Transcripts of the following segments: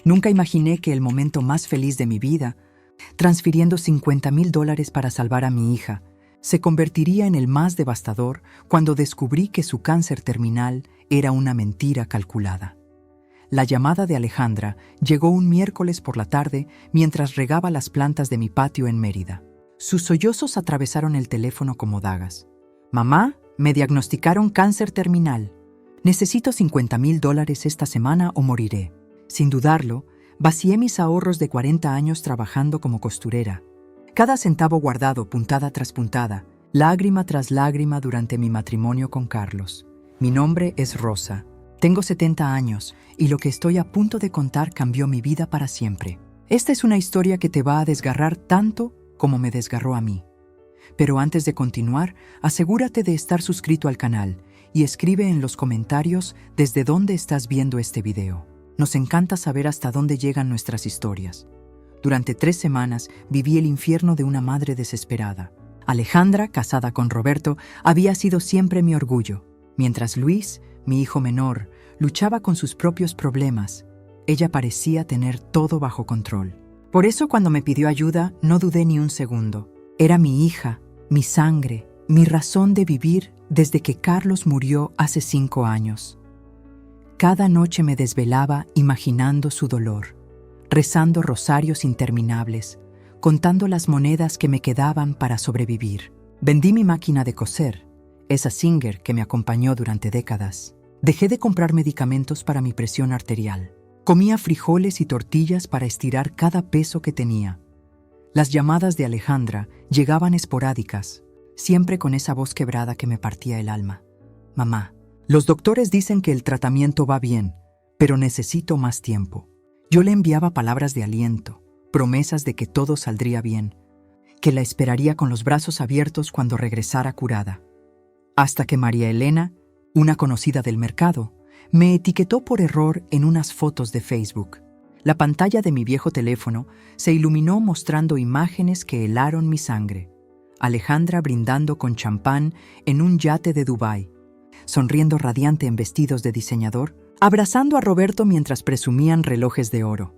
Nunca imaginé que el momento más feliz de mi vida, transfiriendo $50,000 para salvar a mi hija, se convertiría en el más devastador cuando descubrí que su cáncer terminal era una mentira calculada. La llamada de Alejandra llegó un miércoles por la tarde mientras regaba las plantas de mi patio en Mérida. Sus sollozos atravesaron el teléfono como dagas. «Mamá, me diagnosticaron cáncer terminal. Necesito $50,000 esta semana o moriré». Sin dudarlo, vacié mis ahorros de 40 años trabajando como costurera. Cada centavo guardado puntada tras puntada, lágrima tras lágrima durante mi matrimonio con Carlos. Mi nombre es Rosa. Tengo 70 años y lo que estoy a punto de contar cambió mi vida para siempre. Esta es una historia que te va a desgarrar tanto como me desgarró a mí. Pero antes de continuar, asegúrate de estar suscrito al canal y escribe en los comentarios desde dónde estás viendo este video. Nos encanta saber hasta dónde llegan nuestras historias. Durante 3 semanas viví el infierno de una madre desesperada. Alejandra, casada con Roberto, había sido siempre mi orgullo. Mientras Luis, mi hijo menor, luchaba con sus propios problemas, ella parecía tener todo bajo control. Por eso cuando me pidió ayuda, no dudé ni un segundo. Era mi hija, mi sangre, mi razón de vivir desde que Carlos murió hace 5 años. Cada noche me desvelaba imaginando su dolor, rezando rosarios interminables, contando las monedas que me quedaban para sobrevivir. Vendí mi máquina de coser, esa Singer que me acompañó durante décadas. Dejé de comprar medicamentos para mi presión arterial. Comía frijoles y tortillas para estirar cada peso que tenía. Las llamadas de Alejandra llegaban esporádicas, siempre con esa voz quebrada que me partía el alma. «Mamá, los doctores dicen que el tratamiento va bien, pero necesito más tiempo». Yo le enviaba palabras de aliento, promesas de que todo saldría bien, que la esperaría con los brazos abiertos cuando regresara curada. Hasta que María Elena, una conocida del mercado, me etiquetó por error en unas fotos de Facebook. La pantalla de mi viejo teléfono se iluminó mostrando imágenes que helaron mi sangre. Alejandra brindando con champán en un yate de Dubái, sonriendo radiante en vestidos de diseñador, abrazando a Roberto mientras presumían relojes de oro.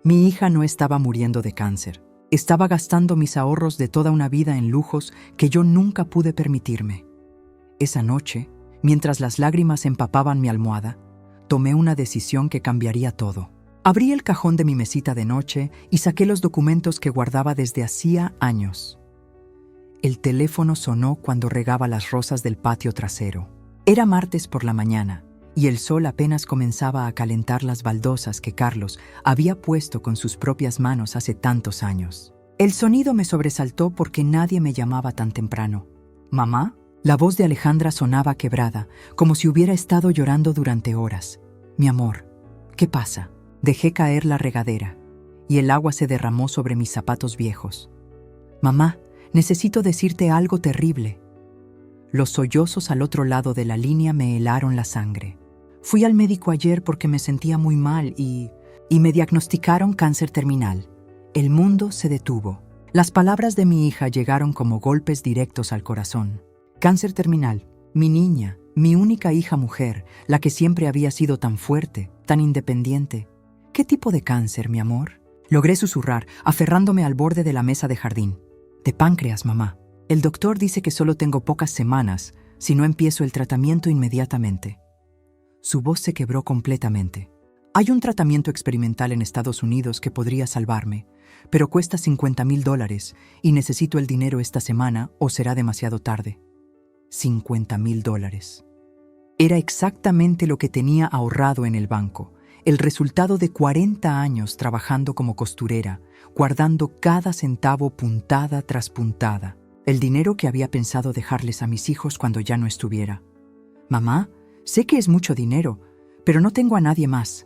Mi hija no estaba muriendo de cáncer. Estaba gastando mis ahorros de toda una vida en lujos que yo nunca pude permitirme. Esa noche, mientras las lágrimas empapaban mi almohada, tomé una decisión que cambiaría todo. Abrí el cajón de mi mesita de noche y saqué los documentos que guardaba desde hacía años. El teléfono sonó cuando regaba las rosas del patio trasero. Era martes por la mañana y el sol apenas comenzaba a calentar las baldosas que Carlos había puesto con sus propias manos hace tantos años. El sonido me sobresaltó porque nadie me llamaba tan temprano. «¿Mamá?». La voz de Alejandra sonaba quebrada, como si hubiera estado llorando durante horas. «Mi amor, ¿qué pasa?». Dejé caer la regadera y el agua se derramó sobre mis zapatos viejos. «Mamá, necesito decirte algo terrible». Los sollozos al otro lado de la línea me helaron la sangre. «Fui al médico ayer porque me sentía muy mal y me diagnosticaron cáncer terminal». El mundo se detuvo. Las palabras de mi hija llegaron como golpes directos al corazón. Cáncer terminal, mi niña, mi única hija mujer, la que siempre había sido tan fuerte, tan independiente. «¿Qué tipo de cáncer, mi amor?». Logré susurrar, aferrándome al borde de la mesa de jardín. «De páncreas, mamá. El doctor dice que solo tengo pocas semanas si no empiezo el tratamiento inmediatamente». Su voz se quebró completamente. «Hay un tratamiento experimental en Estados Unidos que podría salvarme, pero cuesta $50,000 y necesito el dinero esta semana o será demasiado tarde». $50,000. Era exactamente lo que tenía ahorrado en el banco, el resultado de 40 años trabajando como costurera, guardando cada centavo puntada tras puntada, el dinero que había pensado dejarles a mis hijos cuando ya no estuviera. «Mamá, sé que es mucho dinero, pero no tengo a nadie más.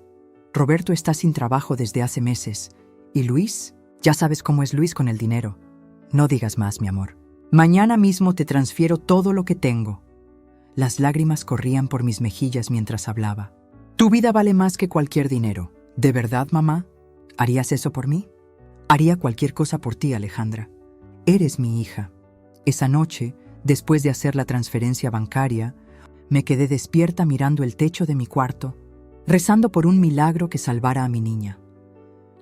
Roberto está sin trabajo desde hace meses. ¿Y Luis? Ya sabes cómo es Luis con el dinero. No digas más, mi amor. Mañana mismo te transfiero todo lo que tengo». Las lágrimas corrían por mis mejillas mientras hablaba. «Tu vida vale más que cualquier dinero. ¿De verdad, mamá? ¿Harías eso por mí?». «Haría cualquier cosa por ti, Alejandra. Eres mi hija». Esa noche, después de hacer la transferencia bancaria, me quedé despierta mirando el techo de mi cuarto, rezando por un milagro que salvara a mi niña.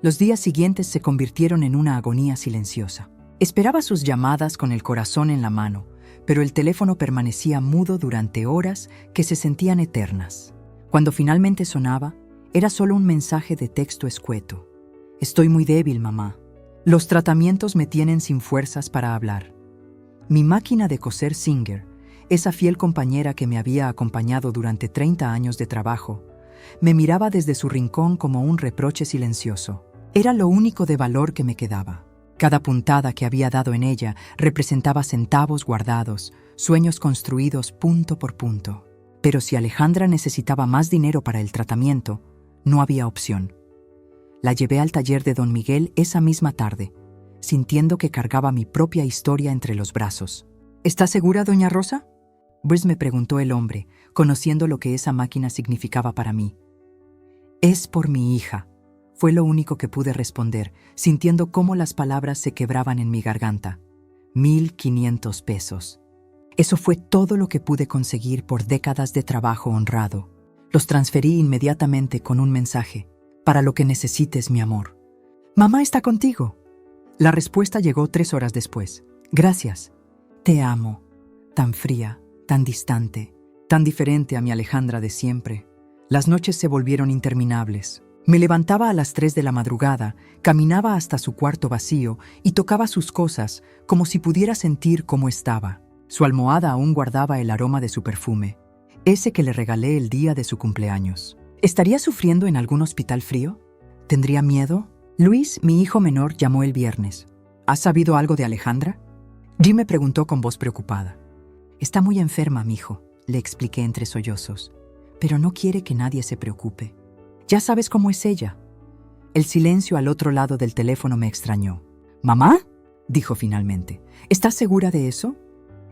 Los días siguientes se convirtieron en una agonía silenciosa. Esperaba sus llamadas con el corazón en la mano, pero el teléfono permanecía mudo durante horas que se sentían eternas. Cuando finalmente sonaba, era solo un mensaje de texto escueto. Estoy muy débil, mamá. Los tratamientos me tienen sin fuerzas para hablar. Mi máquina de coser Singer, esa fiel compañera que me había acompañado durante 30 años de trabajo, me miraba desde su rincón como un reproche silencioso. Era lo único de valor que me quedaba. Cada puntada que había dado en ella representaba centavos guardados, sueños construidos punto por punto. Pero si Alejandra necesitaba más dinero para el tratamiento, no había opción. La llevé al taller de don Miguel esa misma tarde, sintiendo que cargaba mi propia historia entre los brazos. ¿Está segura, doña Rosa?, Brice me preguntó el hombre, conociendo lo que esa máquina significaba para mí. Es por mi hija, fue lo único que pude responder, sintiendo cómo las palabras se quebraban en mi garganta. 1,500 pesos. Eso fue todo lo que pude conseguir por décadas de trabajo honrado. Los transferí inmediatamente con un mensaje: para lo que necesites, mi amor. Mamá está contigo. La respuesta llegó 3 horas después. Gracias. Te amo. Tan fría, tan distante, tan diferente a mi Alejandra de siempre. Las noches se volvieron interminables. Me levantaba a las 3 de la madrugada, caminaba hasta su cuarto vacío y tocaba sus cosas como si pudiera sentir cómo estaba. Su almohada aún guardaba el aroma de su perfume, ese que le regalé el día de su cumpleaños. ¿Estaría sufriendo en algún hospital frío? ¿Tendría miedo? Luis, mi hijo menor, llamó el viernes. ¿Has sabido algo de Alejandra? Jim me preguntó con voz preocupada. Está muy enferma, mijo, le expliqué entre sollozos, pero no quiere que nadie se preocupe. Ya sabes cómo es ella. El silencio al otro lado del teléfono me extrañó. ¿Mamá?, dijo finalmente. ¿Estás segura de eso?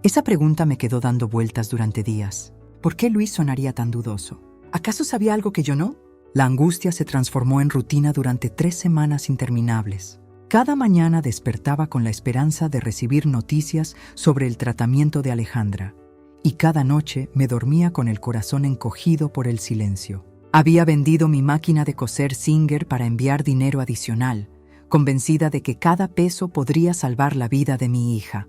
Esa pregunta me quedó dando vueltas durante días. ¿Por qué Luis sonaría tan dudoso? ¿Acaso sabía algo que yo no? La angustia se transformó en rutina durante 3 semanas interminables. Cada mañana despertaba con la esperanza de recibir noticias sobre el tratamiento de Alejandra, y cada noche me dormía con el corazón encogido por el silencio. Había vendido mi máquina de coser Singer para enviar dinero adicional, convencida de que cada peso podría salvar la vida de mi hija.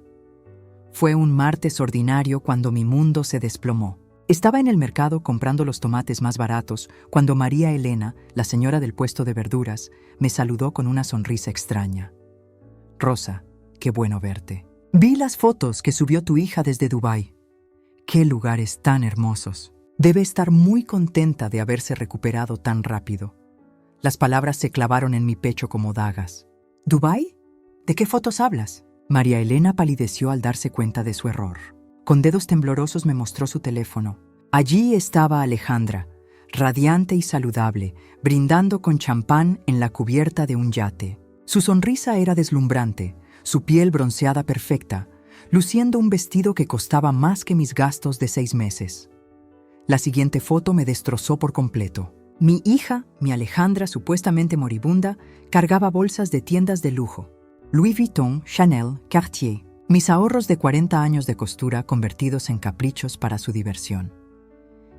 Fue un martes ordinario cuando mi mundo se desplomó. Estaba en el mercado comprando los tomates más baratos cuando María Elena, la señora del puesto de verduras, me saludó con una sonrisa extraña. Rosa, qué bueno verte. Vi las fotos que subió tu hija desde Dubái. Qué lugares tan hermosos. Debe estar muy contenta de haberse recuperado tan rápido. Las palabras se clavaron en mi pecho como dagas. ¿Dubái? ¿De qué fotos hablas? María Elena palideció al darse cuenta de su error. Con dedos temblorosos me mostró su teléfono. Allí estaba Alejandra, radiante y saludable, brindando con champán en la cubierta de un yate. Su sonrisa era deslumbrante, su piel bronceada perfecta, luciendo un vestido que costaba más que mis gastos de 6 meses. La siguiente foto me destrozó por completo. Mi hija, mi Alejandra supuestamente moribunda, cargaba bolsas de tiendas de lujo. Louis Vuitton, Chanel, Cartier. Mis ahorros de 40 años de costura convertidos en caprichos para su diversión.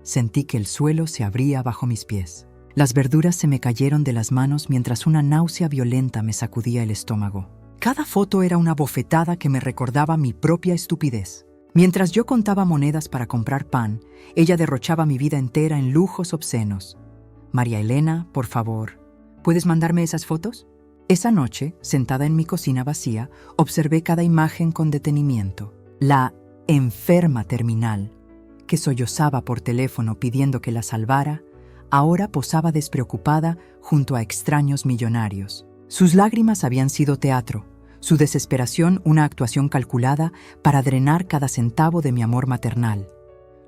Sentí que el suelo se abría bajo mis pies. Las verduras se me cayeron de las manos mientras una náusea violenta me sacudía el estómago. Cada foto era una bofetada que me recordaba mi propia estupidez. Mientras yo contaba monedas para comprar pan, ella derrochaba mi vida entera en lujos obscenos. María Elena, por favor, ¿puedes mandarme esas fotos? Esa noche, sentada en mi cocina vacía, observé cada imagen con detenimiento. La enferma terminal, que sollozaba por teléfono pidiendo que la salvara, ahora posaba despreocupada junto a extraños millonarios. Sus lágrimas habían sido teatro, su desesperación una actuación calculada para drenar cada centavo de mi amor maternal.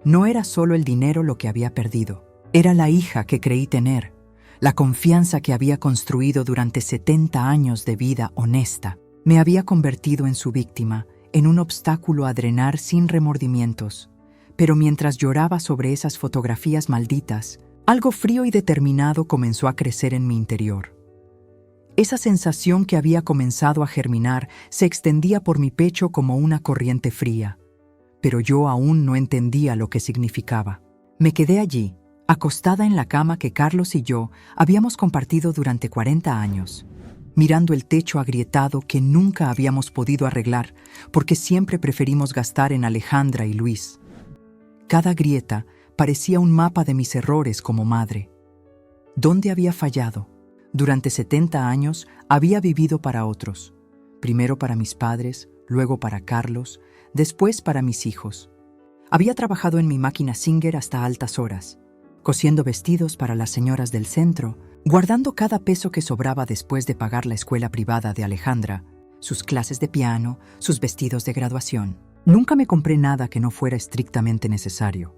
No era solo el dinero lo que había perdido, era la hija que creí tener, la confianza que había construido durante 70 años de vida honesta. Me había convertido en su víctima, en un obstáculo a drenar sin remordimientos. Pero mientras lloraba sobre esas fotografías malditas, algo frío y determinado comenzó a crecer en mi interior. Esa sensación que había comenzado a germinar se extendía por mi pecho como una corriente fría, pero yo aún no entendía lo que significaba. Me quedé allí, acostada en la cama que Carlos y yo habíamos compartido durante 40 años, mirando el techo agrietado que nunca habíamos podido arreglar porque siempre preferimos gastar en Alejandra y Luis. Cada grieta parecía un mapa de mis errores como madre. ¿Dónde había fallado? Durante 70 años había vivido para otros. Primero para mis padres, luego para Carlos, después para mis hijos. Había trabajado en mi máquina Singer hasta altas horas, cosiendo vestidos para las señoras del centro, guardando cada peso que sobraba después de pagar la escuela privada de Alejandra, sus clases de piano, sus vestidos de graduación. Nunca me compré nada que no fuera estrictamente necesario.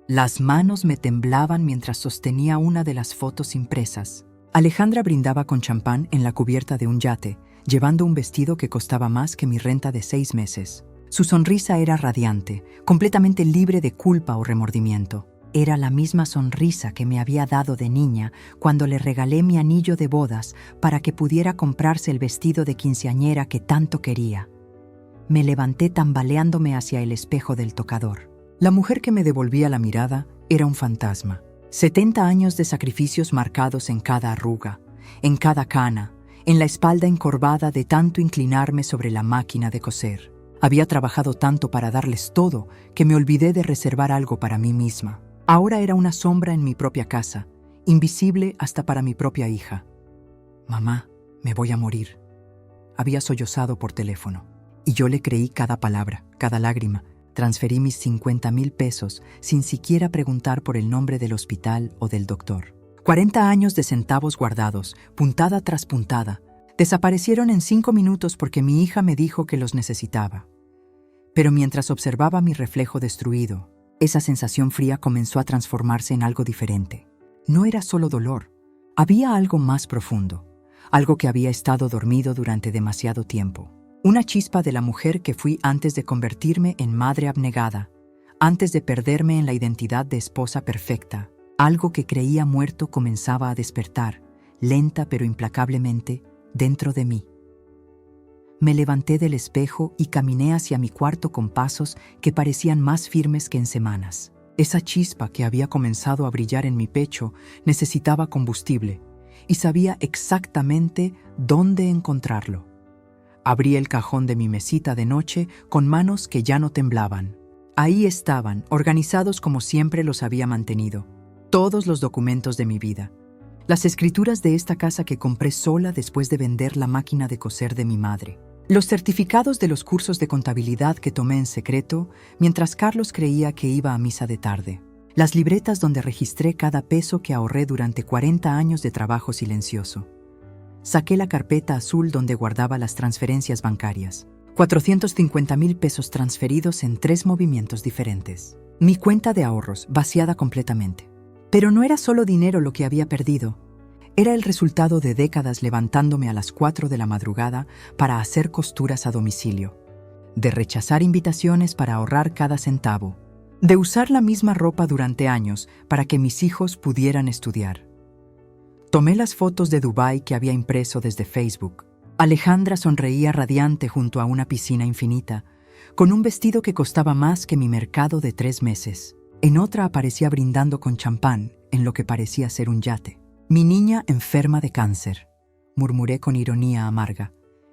Las manos me temblaban mientras sostenía una de las fotos impresas. Alejandra brindaba con champán en la cubierta de un yate, llevando un vestido que costaba más que mi renta de 6 meses. Su sonrisa era radiante, completamente libre de culpa o remordimiento. Era la misma sonrisa que me había dado de niña cuando le regalé mi anillo de bodas para que pudiera comprarse el vestido de quinceañera que tanto quería. Me levanté tambaleándome hacia el espejo del tocador. La mujer que me devolvía la mirada era un fantasma. 70 años de sacrificios marcados en cada arruga, en cada cana, en la espalda encorvada de tanto inclinarme sobre la máquina de coser. Había trabajado tanto para darles todo que me olvidé de reservar algo para mí misma. Ahora era una sombra en mi propia casa, invisible hasta para mi propia hija. «Mamá, me voy a morir», había sollozado por teléfono. Y yo le creí cada palabra, cada lágrima. Transferí mis 50,000 pesos sin siquiera preguntar por el nombre del hospital o del doctor. 40 años de centavos guardados, puntada tras puntada, desaparecieron en 5 minutos porque mi hija me dijo que los necesitaba. Pero mientras observaba mi reflejo destruido, esa sensación fría comenzó a transformarse en algo diferente. No era solo dolor, había algo más profundo, algo que había estado dormido durante demasiado tiempo. Una chispa de la mujer que fui antes de convertirme en madre abnegada, antes de perderme en la identidad de esposa perfecta. Algo que creía muerto comenzaba a despertar, lenta pero implacablemente, dentro de mí. Me levanté del espejo y caminé hacia mi cuarto con pasos que parecían más firmes que en semanas. Esa chispa que había comenzado a brillar en mi pecho necesitaba combustible y sabía exactamente dónde encontrarlo. Abrí el cajón de mi mesita de noche con manos que ya no temblaban. Ahí estaban, organizados como siempre los había mantenido, todos los documentos de mi vida. Las escrituras de esta casa que compré sola después de vender la máquina de coser de mi madre. Los certificados de los cursos de contabilidad que tomé en secreto mientras Carlos creía que iba a misa de tarde. Las libretas donde registré cada peso que ahorré durante 40 años de trabajo silencioso. Saqué la carpeta azul donde guardaba las transferencias bancarias. 450,000 pesos transferidos en 3 movimientos diferentes. Mi cuenta de ahorros vaciada completamente. Pero no era solo dinero lo que había perdido. Era el resultado de décadas levantándome a las 4 de la madrugada para hacer costuras a domicilio. De rechazar invitaciones para ahorrar cada centavo. De usar la misma ropa durante años para que mis hijos pudieran estudiar. Tomé las fotos de Dubái que había impreso desde Facebook. Alejandra sonreía radiante junto a una piscina infinita, con un vestido que costaba más que mi mercado de 3 meses. En otra aparecía brindando con champán en lo que parecía ser un yate. «Mi niña enferma de cáncer», murmuré con ironía amarga.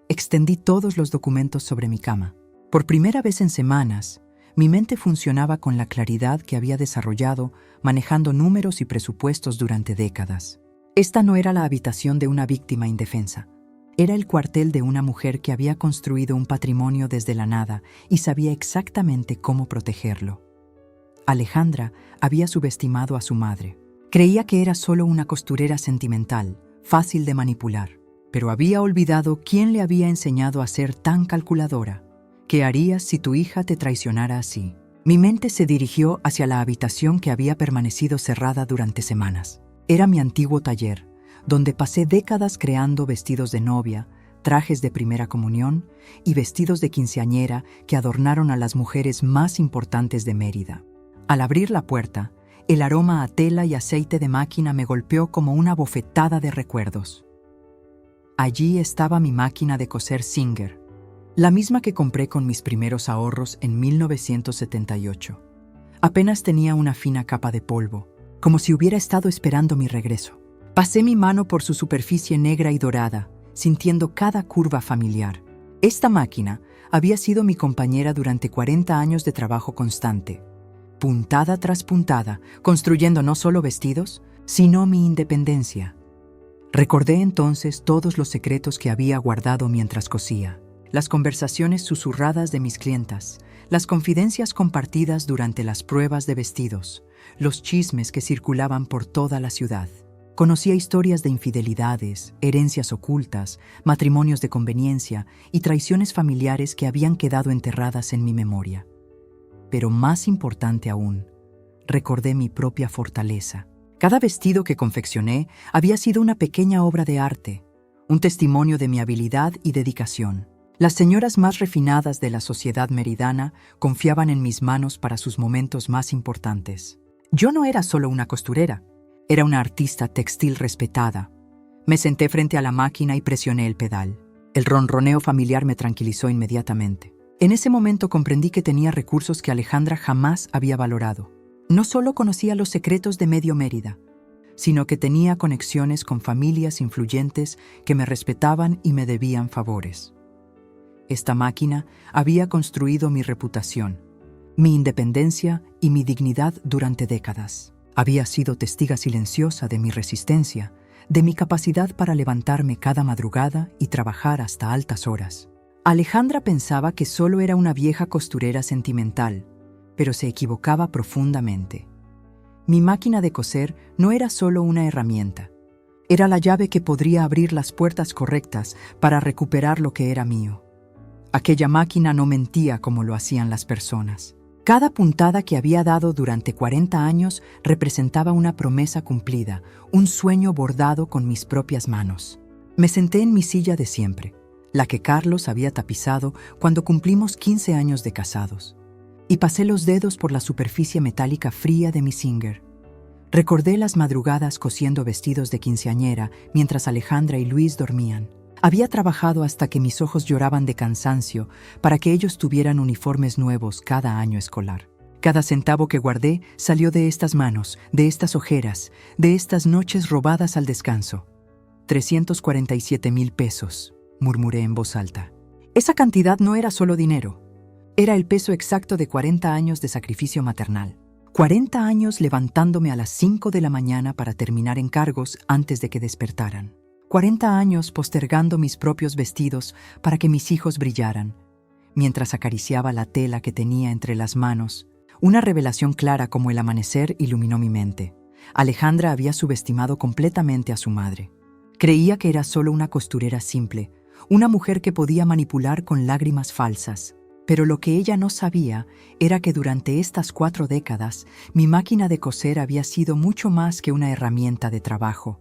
Extendí todos los documentos sobre mi cama. Por primera vez en semanas, mi mente funcionaba con la claridad que había desarrollado manejando números y presupuestos durante décadas. Esta no era la habitación de una víctima indefensa. Era el cuartel de una mujer que había construido un patrimonio desde la nada y sabía exactamente cómo protegerlo. Alejandra había subestimado a su madre. Creía que era solo una costurera sentimental, fácil de manipular, pero había olvidado quién le había enseñado a ser tan calculadora. ¿Qué harías si tu hija te traicionara así? Mi mente se dirigió hacia la habitación que había permanecido cerrada durante semanas. Era mi antiguo taller, donde pasé décadas creando vestidos de novia, trajes de primera comunión y vestidos de quinceañera que adornaron a las mujeres más importantes de Mérida. Al abrir la puerta, el aroma a tela y aceite de máquina me golpeó como una bofetada de recuerdos. Allí estaba mi máquina de coser Singer, la misma que compré con mis primeros ahorros en 1978. Apenas tenía una fina capa de polvo, como si hubiera estado esperando mi regreso. Pasé mi mano por su superficie negra y dorada, sintiendo cada curva familiar. Esta máquina había sido mi compañera durante 40 años de trabajo constante, puntada tras puntada, construyendo no solo vestidos, sino mi independencia. Recordé entonces todos los secretos que había guardado mientras cosía, las conversaciones susurradas de mis clientas, las confidencias compartidas durante las pruebas de vestidos, los chismes que circulaban por toda la ciudad. Conocía historias de infidelidades, herencias ocultas, matrimonios de conveniencia y traiciones familiares que habían quedado enterradas en mi memoria. Pero más importante aún, recordé mi propia fortaleza. Cada vestido que confeccioné había sido una pequeña obra de arte, un testimonio de mi habilidad y dedicación. Las señoras más refinadas de la sociedad meridana confiaban en mis manos para sus momentos más importantes. Yo no era solo una costurera, era una artista textil respetada. Me senté frente a la máquina y presioné el pedal. El ronroneo familiar me tranquilizó inmediatamente. En ese momento comprendí que tenía recursos que Alejandra jamás había valorado. No solo conocía los secretos de medio Mérida, sino que tenía conexiones con familias influyentes que me respetaban y me debían favores. Esta máquina había construido mi reputación, mi independencia y mi dignidad durante décadas. Había sido testiga silenciosa de mi resistencia, de mi capacidad para levantarme cada madrugada y trabajar hasta altas horas. Alejandra pensaba que solo era una vieja costurera sentimental, pero se equivocaba profundamente. Mi máquina de coser no era solo una herramienta. Era la llave que podría abrir las puertas correctas para recuperar lo que era mío. Aquella máquina no mentía como lo hacían las personas. Cada puntada que había dado durante 40 años representaba una promesa cumplida, un sueño bordado con mis propias manos. Me senté en mi silla de siempre, la que Carlos había tapizado cuando cumplimos 15 años de casados, y pasé los dedos por la superficie metálica fría de mi Singer. Recordé las madrugadas cosiendo vestidos de quinceañera mientras Alejandra y Luis dormían. Había trabajado hasta que mis ojos lloraban de cansancio para que ellos tuvieran uniformes nuevos cada año escolar. Cada centavo que guardé salió de estas manos, de estas ojeras, de estas noches robadas al descanso. 347,000 pesos, murmuré en voz alta. Esa cantidad no era solo dinero. Era el peso exacto de 40 años de sacrificio maternal. 40 años levantándome a las 5 de la mañana para terminar encargos antes de que despertaran. 40 años postergando mis propios vestidos para que mis hijos brillaran, mientras acariciaba la tela que tenía entre las manos. Una revelación clara como el amanecer iluminó mi mente. Alejandra había subestimado completamente a su madre. Creía que era solo una costurera simple, una mujer que podía manipular con lágrimas falsas. Pero lo que ella no sabía era que durante estas 4 décadas, mi máquina de coser había sido mucho más que una herramienta de trabajo.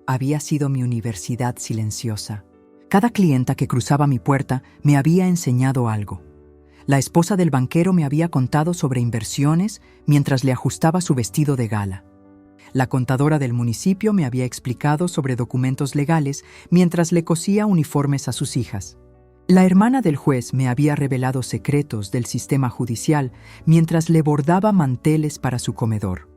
Había sido mi universidad silenciosa. Cada clienta que cruzaba mi puerta me había enseñado algo. La esposa del banquero me había contado sobre inversiones mientras le ajustaba su vestido de gala. La contadora del municipio me había explicado sobre documentos legales mientras le cosía uniformes a sus hijas. La hermana del juez me había revelado secretos del sistema judicial mientras le bordaba manteles para su comedor.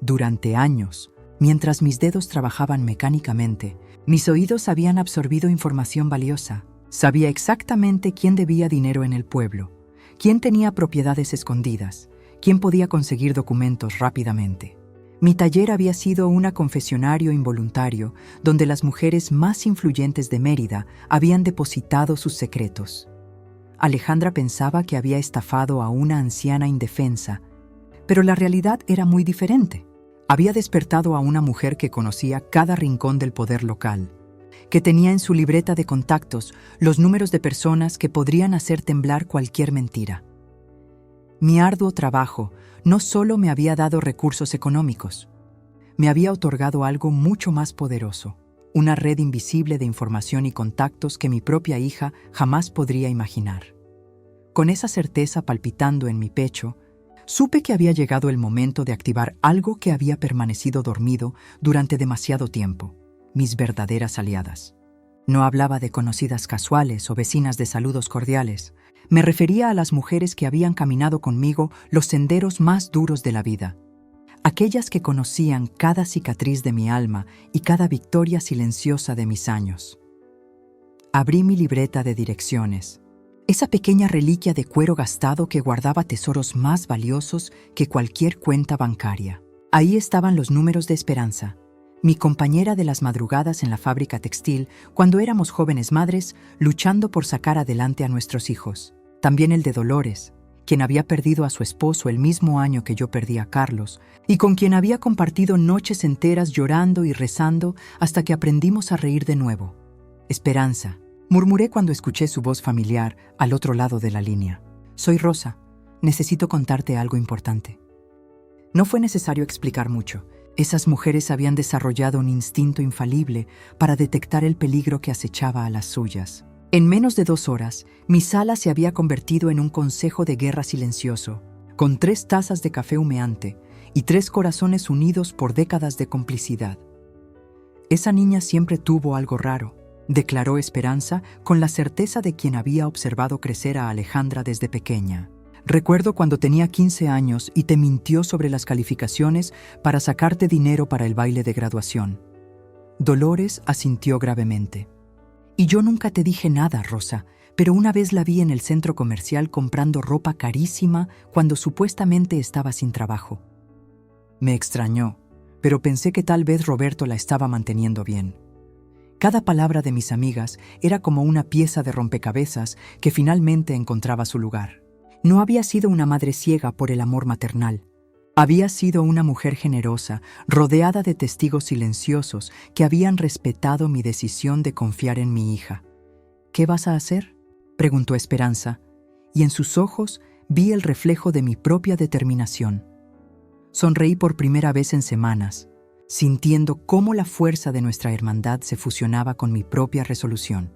Durante años, mientras mis dedos trabajaban mecánicamente, mis oídos habían absorbido información valiosa. Sabía exactamente quién debía dinero en el pueblo, quién tenía propiedades escondidas, quién podía conseguir documentos rápidamente. Mi taller había sido un confesionario involuntario donde las mujeres más influyentes de Mérida habían depositado sus secretos. Alejandra pensaba que había estafado a una anciana indefensa, pero la realidad era muy diferente. Había despertado a una mujer que conocía cada rincón del poder local, que tenía en su libreta de contactos los números de personas que podrían hacer temblar cualquier mentira. Mi arduo trabajo no solo me había dado recursos económicos, me había otorgado algo mucho más poderoso, una red invisible de información y contactos que mi propia hija jamás podría imaginar. Con esa certeza palpitando en mi pecho, supe que había llegado el momento de activar algo que había permanecido dormido durante demasiado tiempo, mis verdaderas aliadas. No hablaba de conocidas casuales o vecinas de saludos cordiales. Me refería a las mujeres que habían caminado conmigo los senderos más duros de la vida. Aquellas que conocían cada cicatriz de mi alma y cada victoria silenciosa de mis años. Abrí mi libreta de direcciones, esa pequeña reliquia de cuero gastado que guardaba tesoros más valiosos que cualquier cuenta bancaria. Ahí estaban los números de Esperanza, mi compañera de las madrugadas en la fábrica textil cuando éramos jóvenes madres luchando por sacar adelante a nuestros hijos. También el de Dolores, quien había perdido a su esposo el mismo año que yo perdí a Carlos y con quien había compartido noches enteras llorando y rezando hasta que aprendimos a reír de nuevo. Esperanza, murmuré cuando escuché su voz familiar al otro lado de la línea. Soy Rosa. Necesito contarte algo importante. No fue necesario explicar mucho. Esas mujeres habían desarrollado un instinto infalible para detectar el peligro que acechaba a las suyas. En menos de 2 horas, mi sala se había convertido en un consejo de guerra silencioso, con 3 tazas de café humeante y 3 corazones unidos por décadas de complicidad. Esa niña siempre tuvo algo raro, declaró Esperanza con la certeza de quien había observado crecer a Alejandra desde pequeña. Recuerdo cuando tenía 15 años y te mintió sobre las calificaciones para sacarte dinero para el baile de graduación. Dolores asintió gravemente. Y yo nunca te dije nada, Rosa, pero una vez la vi en el centro comercial comprando ropa carísima cuando supuestamente estaba sin trabajo. Me extrañó, pero pensé que tal vez Roberto la estaba manteniendo bien. Cada palabra de mis amigas era como una pieza de rompecabezas que finalmente encontraba su lugar. No había sido una madre ciega por el amor maternal. Había sido una mujer generosa, rodeada de testigos silenciosos que habían respetado mi decisión de confiar en mi hija. ¿Qué vas a hacer?, preguntó Esperanza, y en sus ojos vi el reflejo de mi propia determinación. Sonreí por primera vez en semanas, sintiendo cómo la fuerza de nuestra hermandad se fusionaba con mi propia resolución.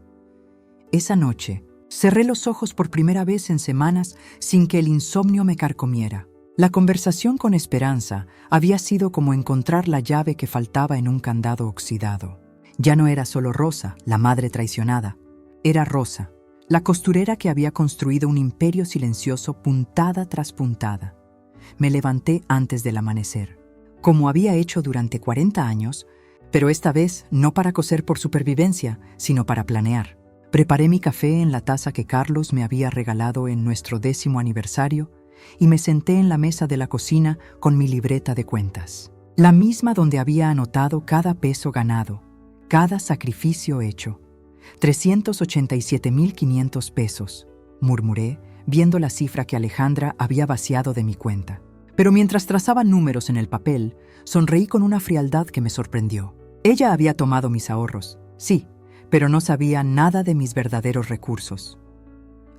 Esa noche, cerré los ojos por primera vez en semanas sin que el insomnio me carcomiera. La conversación con Esperanza había sido como encontrar la llave que faltaba en un candado oxidado. Ya no era solo Rosa, la madre traicionada. Era Rosa, la costurera que había construido un imperio silencioso puntada tras puntada. Me levanté antes del amanecer, como había hecho durante 40 años, pero esta vez no para coser por supervivencia, sino para planear. Preparé mi café en la taza que Carlos me había regalado en nuestro 10º aniversario y me senté en la mesa de la cocina con mi libreta de cuentas, la misma donde había anotado cada peso ganado, cada sacrificio hecho. 387,500 pesos, murmuré, viendo la cifra que Alejandra había vaciado de mi cuenta. Pero mientras trazaba números en el papel, sonreí con una frialdad que me sorprendió. Ella había tomado mis ahorros, sí, pero no sabía nada de mis verdaderos recursos.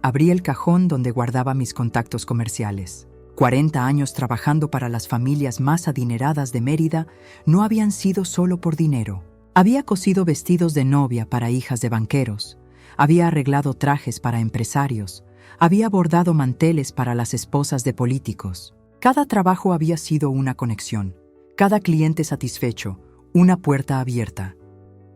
Abrí el cajón donde guardaba mis contactos comerciales. 40 años trabajando para las familias más adineradas de Mérida no habían sido solo por dinero. Había cosido vestidos de novia para hijas de banqueros, había arreglado trajes para empresarios, había bordado manteles para las esposas de políticos. Cada trabajo había sido una conexión, cada cliente satisfecho, una puerta abierta.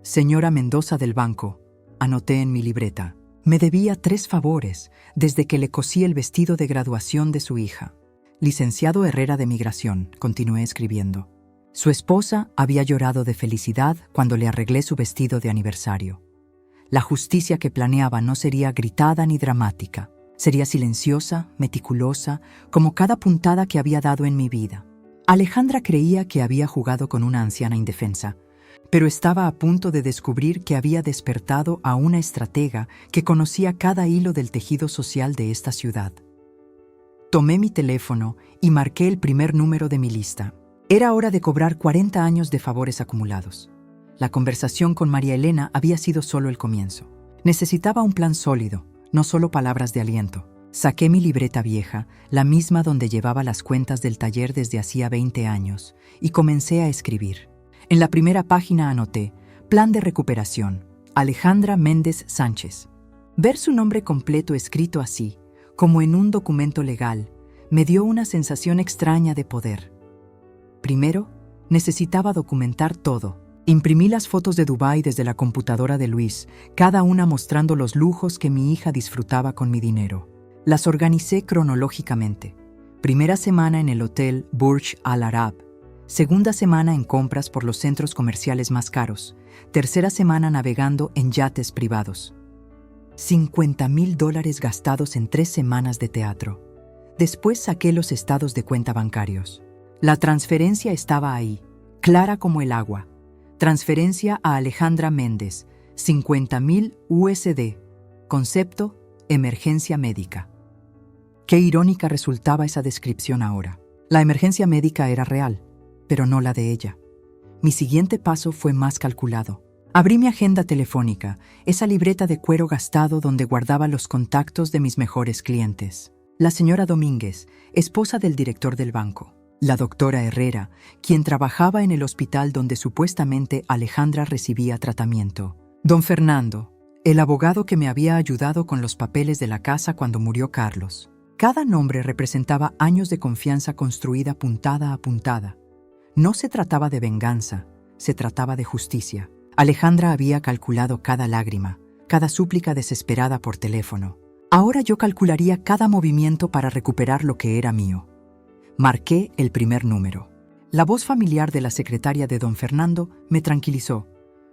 Señora Mendoza del banco, anoté en mi libreta. Me debía 3 favores desde que le cosí el vestido de graduación de su hija. Licenciado Herrera de Migración, continué escribiendo. Su esposa había llorado de felicidad cuando le arreglé su vestido de aniversario. La justicia que planeaba no sería gritada ni dramática. Sería silenciosa, meticulosa, como cada puntada que había dado en mi vida. Alejandra creía que había jugado con una anciana indefensa, pero estaba a punto de descubrir que había despertado a una estratega que conocía cada hilo del tejido social de esta ciudad. Tomé mi teléfono y marqué el primer número de mi lista. Era hora de cobrar 40 años de favores acumulados. La conversación con María Elena había sido solo el comienzo. Necesitaba un plan sólido, no solo palabras de aliento. Saqué mi libreta vieja, la misma donde llevaba las cuentas del taller desde hacía 20 años, y comencé a escribir. En la primera página anoté, Plan de recuperación, Alejandra Méndez Sánchez. Ver su nombre completo escrito así, como en un documento legal, me dio una sensación extraña de poder. Primero, necesitaba documentar todo. Imprimí las fotos de Dubái desde la computadora de Luis, cada una mostrando los lujos que mi hija disfrutaba con mi dinero. Las organicé cronológicamente. Primera semana en el hotel Burj Al Arab. Segunda semana en compras por los centros comerciales más caros. Tercera semana navegando en yates privados. $50,000 gastados en 3 semanas de teatro. Después saqué los estados de cuenta bancarios. La transferencia estaba ahí, clara como el agua. Transferencia a Alejandra Méndez, 50,000 USD. Concepto, emergencia médica. Qué irónica resultaba esa descripción ahora. La emergencia médica era real, pero no la de ella. Mi siguiente paso fue más calculado. Abrí mi agenda telefónica, esa libreta de cuero gastado donde guardaba los contactos de mis mejores clientes. La señora Domínguez, esposa del director del banco. La doctora Herrera, quien trabajaba en el hospital donde supuestamente Alejandra recibía tratamiento. Don Fernando, el abogado que me había ayudado con los papeles de la casa cuando murió Carlos. Cada nombre representaba años de confianza construida puntada a puntada. No se trataba de venganza, se trataba de justicia. Alejandra había calculado cada lágrima, cada súplica desesperada por teléfono. Ahora yo calcularía cada movimiento para recuperar lo que era mío. Marqué el primer número. La voz familiar de la secretaria de don Fernando me tranquilizó.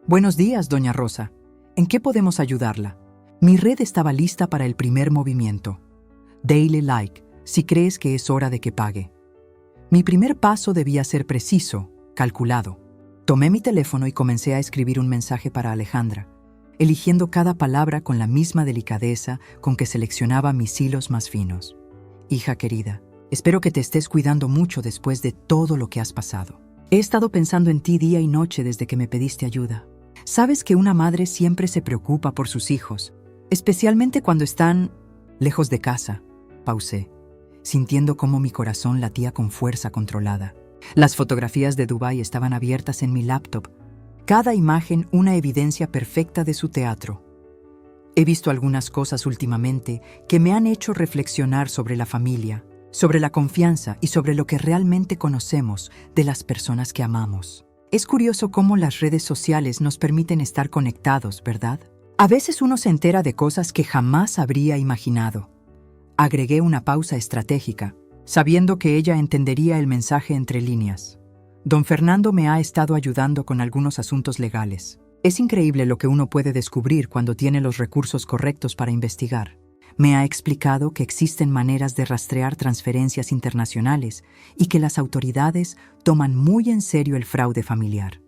«Buenos días, doña Rosa. ¿En qué podemos ayudarla?» Mi red estaba lista para el primer movimiento. Dale like, si crees que es hora de que pague. Mi primer paso debía ser preciso, calculado. Tomé mi teléfono y comencé a escribir un mensaje para Alejandra, eligiendo cada palabra con la misma delicadeza con que seleccionaba mis hilos más finos. Hija querida, espero que te estés cuidando mucho después de todo lo que has pasado. He estado pensando en ti día y noche desde que me pediste ayuda. Sabes que una madre siempre se preocupa por sus hijos, especialmente cuando están lejos de casa. Pausé, sintiendo cómo mi corazón latía con fuerza controlada. Las fotografías de Dubái estaban abiertas en mi laptop, cada imagen una evidencia perfecta de su teatro. He visto algunas cosas últimamente que me han hecho reflexionar sobre la familia, sobre la confianza y sobre lo que realmente conocemos de las personas que amamos. Es curioso cómo las redes sociales nos permiten estar conectados, ¿verdad? A veces uno se entera de cosas que jamás habría imaginado. Agregué una pausa estratégica, sabiendo que ella entendería el mensaje entre líneas. Don Fernando me ha estado ayudando con algunos asuntos legales. Es increíble lo que uno puede descubrir cuando tiene los recursos correctos para investigar. Me ha explicado que existen maneras de rastrear transferencias internacionales y que las autoridades toman muy en serio el fraude familiar.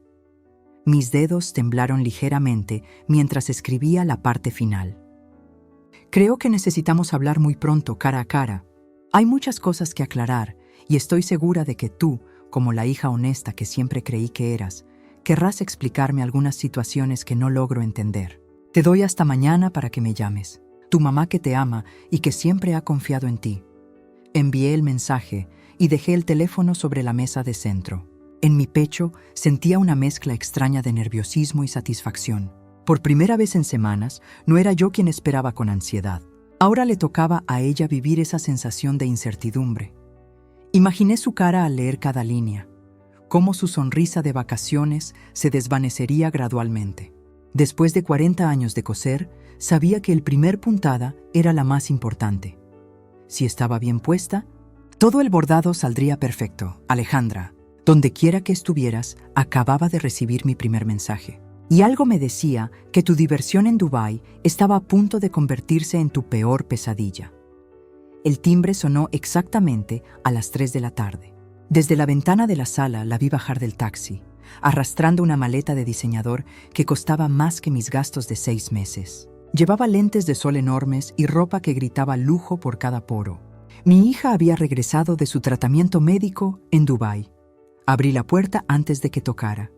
Mis dedos temblaron ligeramente mientras escribía la parte final. Creo que necesitamos hablar muy pronto, cara a cara. Hay muchas cosas que aclarar y estoy segura de que tú, como la hija honesta que siempre creí que eras, querrás explicarme algunas situaciones que no logro entender. Te doy hasta mañana para que me llames. Tu mamá que te ama y que siempre ha confiado en ti. Envié el mensaje y dejé el teléfono sobre la mesa de centro. En mi pecho sentía una mezcla extraña de nerviosismo y satisfacción. Por primera vez en semanas, no era yo quien esperaba con ansiedad. Ahora le tocaba a ella vivir esa sensación de incertidumbre. Imaginé su cara al leer cada línea, cómo su sonrisa de vacaciones se desvanecería gradualmente. Después de 40 años de coser, sabía que el primer puntada era la más importante. Si estaba bien puesta, todo el bordado saldría perfecto. Alejandra, donde quiera que estuvieras, acababa de recibir mi primer mensaje. Y algo me decía que tu diversión en Dubái estaba a punto de convertirse en tu peor pesadilla. El timbre sonó exactamente a las 3 de la tarde. Desde la ventana de la sala la vi bajar del taxi, arrastrando una maleta de diseñador que costaba más que mis gastos de 6 meses. Llevaba lentes de sol enormes y ropa que gritaba lujo por cada poro. Mi hija había regresado de su tratamiento médico en Dubái. Abrí la puerta antes de que tocara.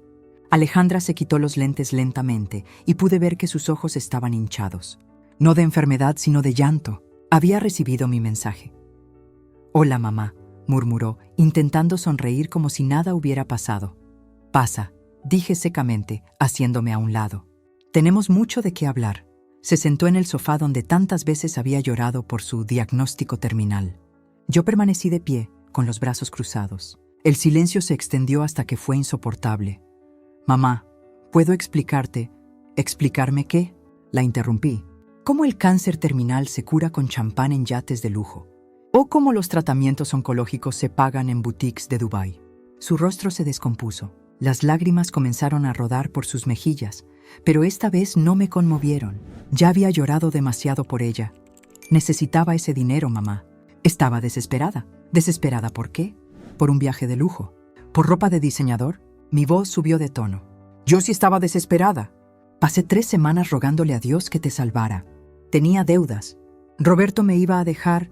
Alejandra se quitó los lentes lentamente y pude ver que sus ojos estaban hinchados. No de enfermedad, sino de llanto. Había recibido mi mensaje. «Hola, mamá», murmuró, intentando sonreír como si nada hubiera pasado. «Pasa», dije secamente, haciéndome a un lado. «Tenemos mucho de qué hablar». Se sentó en el sofá donde tantas veces había llorado por su diagnóstico terminal. Yo permanecí de pie, con los brazos cruzados. El silencio se extendió hasta que fue insoportable. «Mamá, ¿puedo explicarte?» «¿Explicarme qué?», la interrumpí. ¿Cómo el cáncer terminal se cura con champán en yates de lujo? ¿O cómo los tratamientos oncológicos se pagan en boutiques de Dubái? Su rostro se descompuso. Las lágrimas comenzaron a rodar por sus mejillas, pero esta vez no me conmovieron. Ya había llorado demasiado por ella. Necesitaba ese dinero, mamá. Estaba desesperada. ¿Desesperada por qué? ¿Por un viaje de lujo? ¿Por ropa de diseñador? Mi voz subió de tono. Yo sí estaba desesperada. Pasé 3 semanas rogándole a Dios que te salvara. Tenía deudas. Roberto me iba a dejar.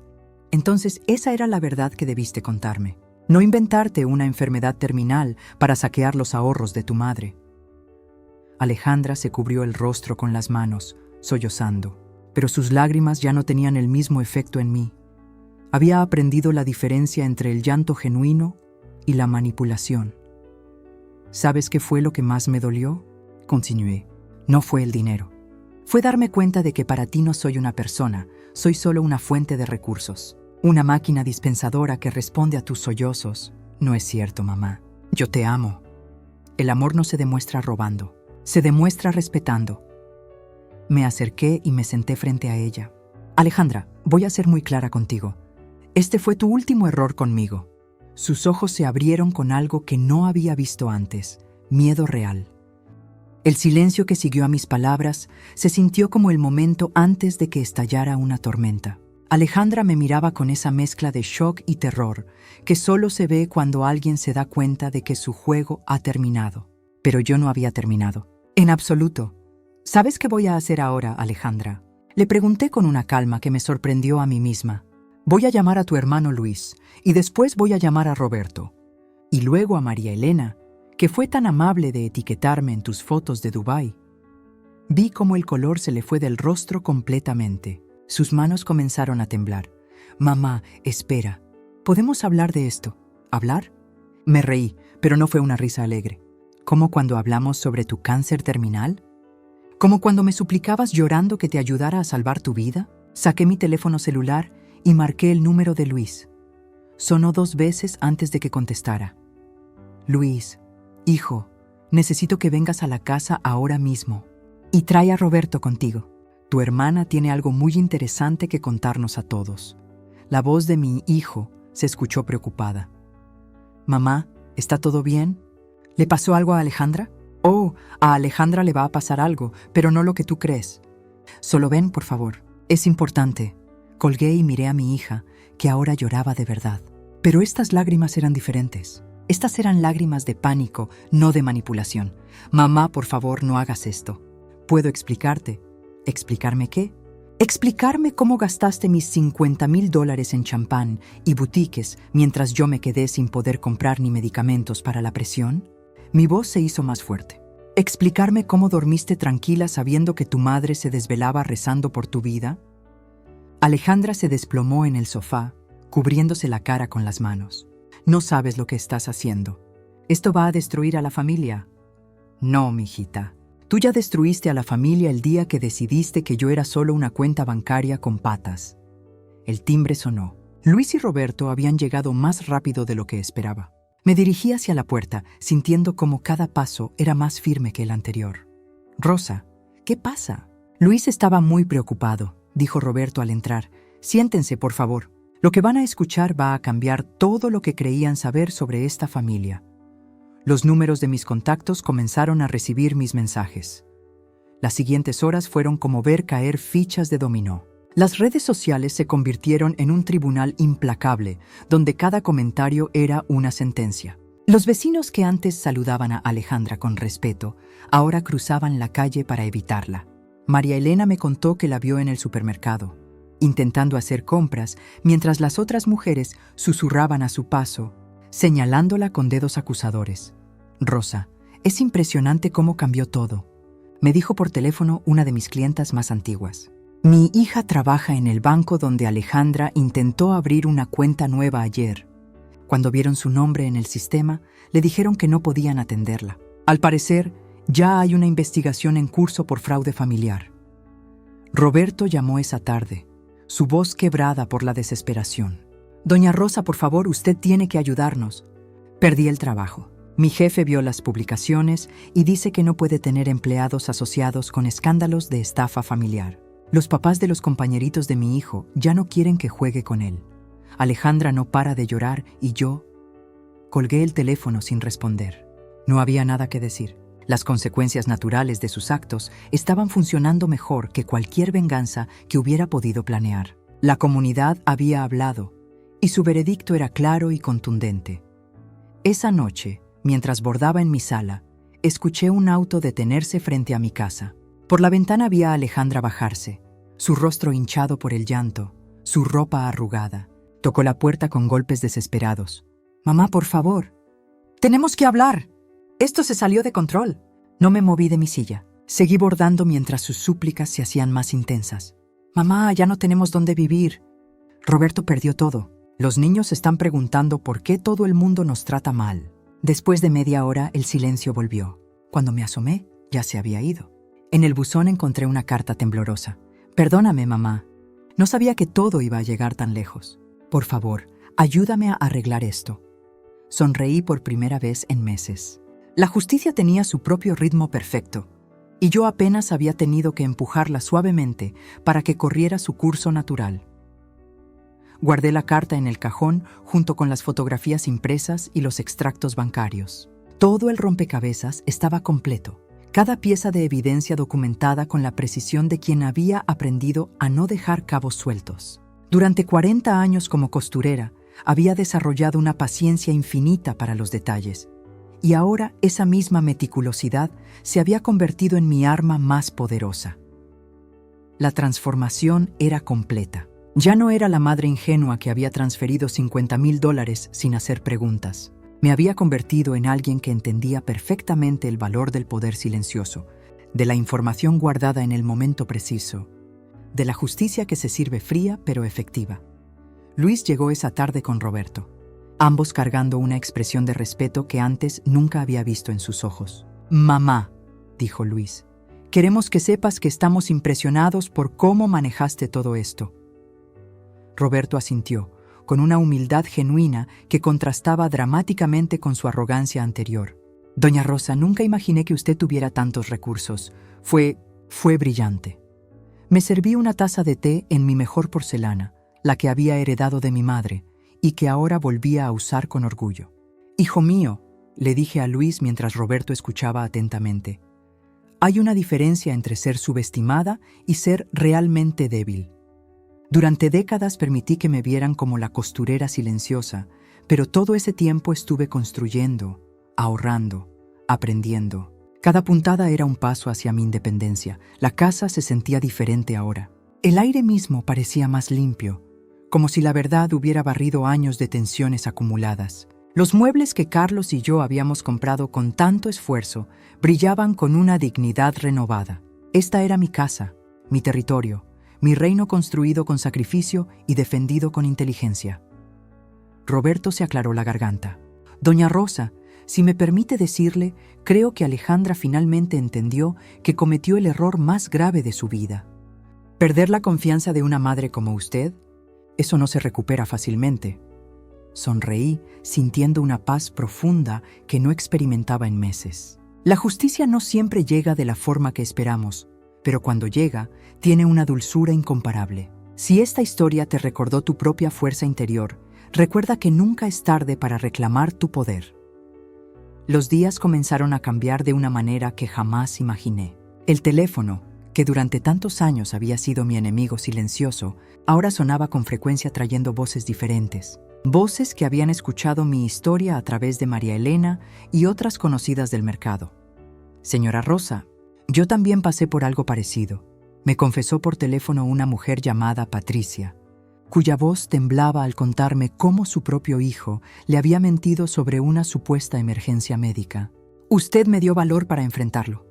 Entonces esa era la verdad que debiste contarme. No inventarte una enfermedad terminal para saquear los ahorros de tu madre. Alejandra se cubrió el rostro con las manos, sollozando, pero sus lágrimas ya no tenían el mismo efecto en mí. Había aprendido la diferencia entre el llanto genuino y la manipulación. ¿Sabes qué fue lo que más me dolió? Continué. No fue el dinero. Fue darme cuenta de que para ti no soy una persona, soy solo una fuente de recursos. Una máquina dispensadora que responde a tus sollozos. No es cierto, mamá. Yo te amo. El amor no se demuestra robando, se demuestra respetando. Me acerqué y me senté frente a ella. Alejandra, voy a ser muy clara contigo. Este fue tu último error conmigo. Sus ojos se abrieron con algo que no había visto antes, miedo real. El silencio que siguió a mis palabras se sintió como el momento antes de que estallara una tormenta. Alejandra me miraba con esa mezcla de shock y terror que solo se ve cuando alguien se da cuenta de que su juego ha terminado. Pero yo no había terminado. En absoluto. ¿Sabes qué voy a hacer ahora, Alejandra? Le pregunté con una calma que me sorprendió a mí misma. Voy a llamar a tu hermano Luis y después voy a llamar a Roberto. Y luego a María Elena, que fue tan amable de etiquetarme en tus fotos de Dubái. Vi cómo el color se le fue del rostro completamente. Sus manos comenzaron a temblar. Mamá, espera. ¿Podemos hablar de esto? ¿Hablar? Me reí, pero no fue una risa alegre. ¿Como cuando hablamos sobre tu cáncer terminal? ¿Como cuando me suplicabas llorando que te ayudara a salvar tu vida? Saqué mi teléfono celular y marqué el número de Luis. Sonó 2 veces antes de que contestara. Luis, hijo, necesito que vengas a la casa ahora mismo. Y trae a Roberto contigo. Tu hermana tiene algo muy interesante que contarnos a todos. La voz de mi hijo se escuchó preocupada. Mamá, ¿está todo bien? ¿Le pasó algo a Alejandra? Oh, a Alejandra le va a pasar algo, pero no lo que tú crees. Solo ven, por favor. Es importante. Colgué y miré a mi hija, que ahora lloraba de verdad. Pero estas lágrimas eran diferentes. Estas eran lágrimas de pánico, no de manipulación. Mamá, por favor, no hagas esto. Puedo explicarte. ¿Explicarme qué? ¿Explicarme cómo gastaste mis $50,000 en champán y boutiques mientras yo me quedé sin poder comprar ni medicamentos para la presión? Mi voz se hizo más fuerte. ¿Explicarme cómo dormiste tranquila sabiendo que tu madre se desvelaba rezando por tu vida? Alejandra se desplomó en el sofá, cubriéndose la cara con las manos. No sabes lo que estás haciendo. ¿Esto va a destruir a la familia? No, mijita. Tú ya destruiste a la familia el día que decidiste que yo era solo una cuenta bancaria con patas. El timbre sonó. Luis y Roberto habían llegado más rápido de lo que esperaba. Me dirigí hacia la puerta, sintiendo como cada paso era más firme que el anterior. Rosa, ¿qué pasa? Luis estaba muy preocupado, dijo Roberto al entrar. Siéntense, por favor. Lo que van a escuchar va a cambiar todo lo que creían saber sobre esta familia. Los números de mis contactos comenzaron a recibir mis mensajes. Las siguientes horas fueron como ver caer fichas de dominó. Las redes sociales se convirtieron en un tribunal implacable, donde cada comentario era una sentencia. Los vecinos que antes saludaban a Alejandra con respeto, ahora cruzaban la calle para evitarla. María Elena me contó que la vio en el supermercado, intentando hacer compras, mientras las otras mujeres susurraban a su paso, señalándola con dedos acusadores. Rosa, es impresionante cómo cambió todo, me dijo por teléfono una de mis clientas más antiguas. Mi hija trabaja en el banco donde Alejandra intentó abrir una cuenta nueva ayer. Cuando vieron su nombre en el sistema, le dijeron que no podían atenderla. Al parecer, ya hay una investigación en curso por fraude familiar. Roberto llamó esa tarde, su voz quebrada por la desesperación. Doña Rosa, por favor, usted tiene que ayudarnos. Perdí el trabajo. Mi jefe vio las publicaciones y dice que no puede tener empleados asociados con escándalos de estafa familiar. Los papás de los compañeritos de mi hijo ya no quieren que juegue con él. Alejandra no para de llorar y yo colgué el teléfono sin responder. No había nada que decir. Las consecuencias naturales de sus actos estaban funcionando mejor que cualquier venganza que hubiera podido planear. La comunidad había hablado, y su veredicto era claro y contundente. Esa noche, mientras bordaba en mi sala, escuché un auto detenerse frente a mi casa. Por la ventana vi a Alejandra bajarse, su rostro hinchado por el llanto, su ropa arrugada. Tocó la puerta con golpes desesperados. «Mamá, por favor. Tenemos que hablar. Esto se salió de control». No me moví de mi silla. Seguí bordando mientras sus súplicas se hacían más intensas. «Mamá, ya no tenemos dónde vivir. Roberto perdió todo. Los niños están preguntando por qué todo el mundo nos trata mal». Después de media hora, el silencio volvió. Cuando me asomé, ya se había ido. En el buzón encontré una carta temblorosa. «Perdóname, mamá. No sabía que todo iba a llegar tan lejos. Por favor, ayúdame a arreglar esto». Sonreí por primera vez en meses. La justicia tenía su propio ritmo perfecto, y yo apenas había tenido que empujarla suavemente para que corriera su curso natural. Guardé la carta en el cajón junto con las fotografías impresas y los extractos bancarios. Todo el rompecabezas estaba completo, cada pieza de evidencia documentada con la precisión de quien había aprendido a no dejar cabos sueltos. Durante 40 años como costurera, había desarrollado una paciencia infinita para los detalles, y ahora esa misma meticulosidad se había convertido en mi arma más poderosa. La transformación era completa. Ya no era la madre ingenua que había transferido $50,000 sin hacer preguntas. Me había convertido en alguien que entendía perfectamente el valor del poder silencioso, de la información guardada en el momento preciso, de la justicia que se sirve fría pero efectiva. Luis llegó esa tarde con Roberto, ambos cargando una expresión de respeto que antes nunca había visto en sus ojos. «Mamá», dijo Luis, «queremos que sepas que estamos impresionados por cómo manejaste todo esto». Roberto asintió, con una humildad genuina que contrastaba dramáticamente con su arrogancia anterior. «Doña Rosa, nunca imaginé que usted tuviera tantos recursos. Fue brillante». Me serví una taza de té en mi mejor porcelana, la que había heredado de mi madre, y que ahora volvía a usar con orgullo. «Hijo mío», le dije a Luis mientras Roberto escuchaba atentamente, «hay una diferencia entre ser subestimada y ser realmente débil. Durante décadas permití que me vieran como la costurera silenciosa, pero todo ese tiempo estuve construyendo, ahorrando, aprendiendo. Cada puntada era un paso hacia mi independencia. La casa se sentía diferente ahora. El aire mismo parecía más limpio, como si la verdad hubiera barrido años de tensiones acumuladas. Los muebles que Carlos y yo habíamos comprado con tanto esfuerzo brillaban con una dignidad renovada. Esta era mi casa, mi territorio, mi reino construido con sacrificio y defendido con inteligencia. Roberto se aclaró la garganta. «Doña Rosa, si me permite decirle, creo que Alejandra finalmente entendió que cometió el error más grave de su vida. Perder la confianza de una madre como usted, eso no se recupera fácilmente». Sonreí, sintiendo una paz profunda que no experimentaba en meses. La justicia no siempre llega de la forma que esperamos, pero cuando llega, tiene una dulzura incomparable. Si esta historia te recordó tu propia fuerza interior, recuerda que nunca es tarde para reclamar tu poder. Los días comenzaron a cambiar de una manera que jamás imaginé. El teléfono, que durante tantos años había sido mi enemigo silencioso, ahora sonaba con frecuencia trayendo voces diferentes. Voces que habían escuchado mi historia a través de María Elena y otras conocidas del mercado. «Señora Rosa, yo también pasé por algo parecido», me confesó por teléfono una mujer llamada Patricia, cuya voz temblaba al contarme cómo su propio hijo le había mentido sobre una supuesta emergencia médica. «Usted me dio valor para enfrentarlo.